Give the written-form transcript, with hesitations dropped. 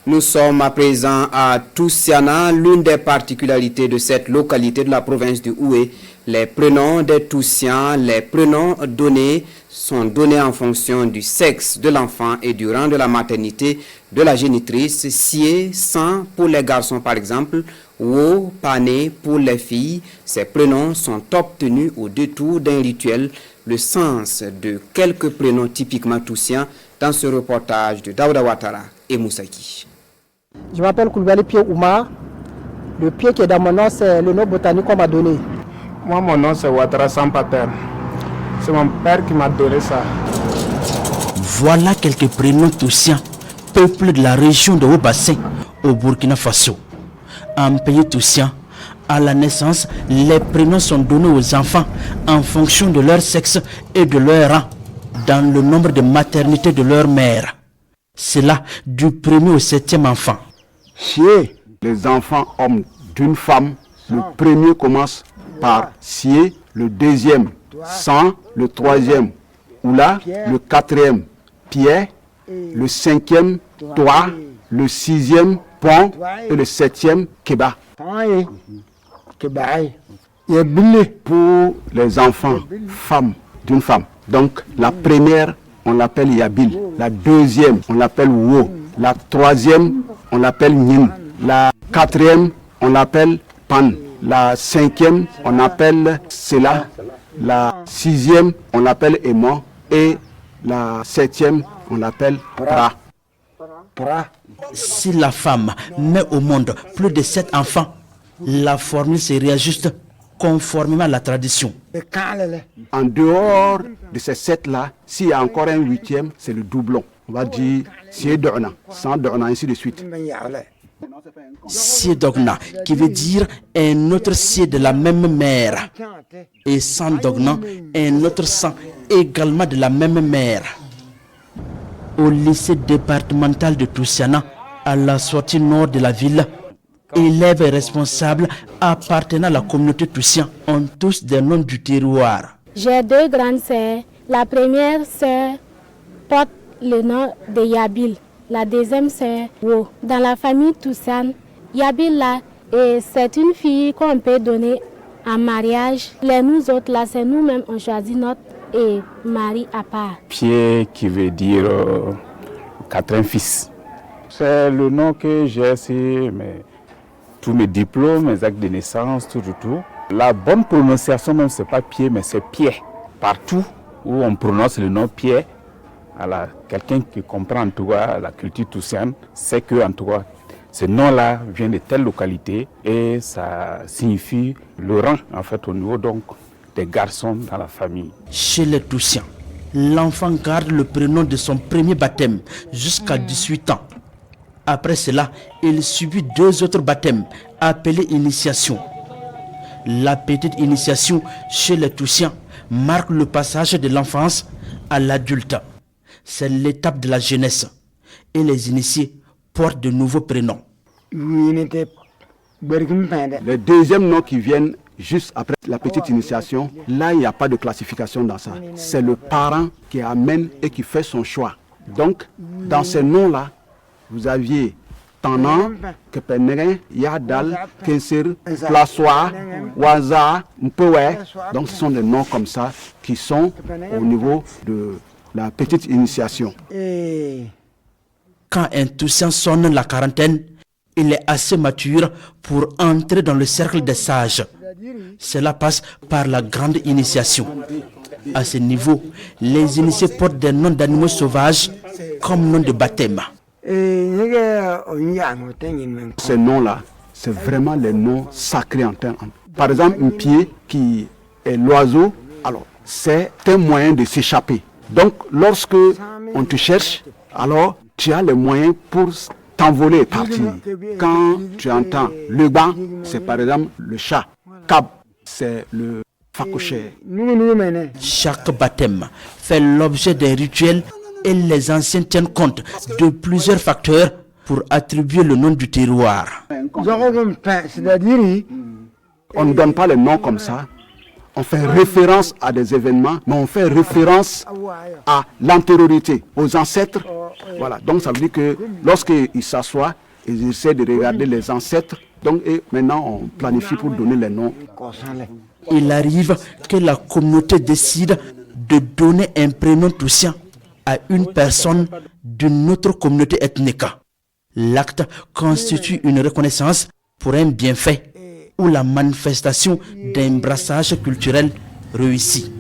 Nous sommes à présent à Toussiana, l'une des particularités de cette localité de la province de Houé. Les prénoms des Toussiens, les prénoms donnés sont donnés en fonction du sexe de l'enfant et du rang de la maternité de la génitrice. Sié, San pour les garçons par exemple, Wo, Pané pour les filles. Ces prénoms sont obtenus au détour d'un rituel. Le sens de quelques prénoms typiquement toussiens dans ce reportage de Daouda Ouattara et Moussaki. Je m'appelle Koulibaly Pied Oumar. Le pied qui est dans mon nom, c'est le nom botanique qu'on m'a donné. Moi, mon nom, c'est Ouattara Sampater. C'est mon père qui m'a donné ça. Voilà quelques prénoms toussiens, peuple de la région de Haut-Bassin, au Burkina Faso. En pays toussien, à la naissance, les prénoms sont donnés aux enfants en fonction de leur sexe et de leur rang, dans le nombre de maternités de leur mère. C'est là du premier au 7e enfant. Sié, les enfants hommes d'une femme, le premier commence par Sié, le deuxième San, le troisième Oula, le quatrième Pierre, le cinquième Toi, le sixième Pont et le septième Keba. Pour les enfants femmes d'une femme. Donc la première, on l'appelle Yabil. La deuxième, on l'appelle Wo. La troisième, on l'appelle Nyin. La quatrième, on l'appelle Pan. La cinquième, on l'appelle Sela. La sixième, on l'appelle Aimant. Et la septième, on l'appelle Pra. Si la femme met au monde plus de 7 enfants, la formule se réajuste conformément à la tradition. En dehors de ces 7-là, s'il y a encore un 8e, c'est le doublon. On va dire Siedogna, sans Dogna, ainsi de suite. Siedogna, qui veut dire un autre Sied de la même mère. Et sans Dogna, un autre sang également de la même mère. Au lycée départemental de Toussiana, à la sortie nord de la ville, élèves et responsables appartenant à la communauté toussienne ont tous des noms du terroir. J'ai 2 grandes sœurs. La première sœur porte le nom de Yabil. La deuxième sœur, Wo. Dans la famille toussienne, Yabil là, c'est une fille qu'on peut donner en mariage. Nous autres là, c'est nous-mêmes, on choisit notre mari à part. Pied qui veut dire 4 fils. C'est le nom que j'ai ici, mais tous mes diplômes, mes actes de naissance, tout. La bonne prononciation même, c'est pas pied, mais c'est pied. Partout où on prononce le nom pied, alors quelqu'un qui comprend en tout cas la culture toussienne, sait que en tout cas, ce nom-là vient de telle localité et ça signifie le rang en fait au niveau donc des garçons dans la famille. Chez les Toussiens, l'enfant garde le prénom de son premier baptême jusqu'à 18 ans. Après cela, il subit 2 autres baptêmes appelés initiation. La petite initiation chez les Toussiens marque le passage de l'enfance à l'adulte. C'est l'étape de la jeunesse. Et les initiés portent de nouveaux prénoms. Les deuxièmes noms qui viennent juste après la petite initiation, là il n'y a pas de classification dans ça. C'est le parent qui amène et qui fait son choix. Donc, dans ces noms-là, vous aviez Tanan, Kepenere, Yadal, Kenser, Plasoa, Waza, Mpewe. Donc ce sont des noms comme ça qui sont au niveau de la petite initiation. Quand un Toussien sonne la quarantaine, il est assez mature pour entrer dans le cercle des sages. Cela passe par la grande initiation. À ce niveau, les initiés portent des noms d'animaux sauvages comme nom de baptême. Ces noms-là, c'est vraiment les noms sacrés en termes. Par exemple, un pied qui est l'oiseau, alors c'est un moyen de s'échapper. Donc, lorsque on te cherche, alors tu as les moyens pour t'envoler et partir. Quand tu entends le banc, c'est par exemple le chat. Cab, c'est le facoché. Chaque baptême fait l'objet d'un rituel et les anciens tiennent compte de plusieurs facteurs pour attribuer le nom du terroir. On ne donne pas les noms comme ça. On fait référence à des événements, mais on fait référence à l'antériorité, aux ancêtres Voilà, donc ça veut dire que lorsqu'ils s'assoient, ils essaient de regarder les ancêtres. Donc et maintenant, on planifie pour donner les noms. Il arrive que la communauté décide de donner un prénom toussien à une personne d'une autre communauté ethnique. L'acte constitue une reconnaissance pour un bienfait ou la manifestation d'un brassage culturel réussi.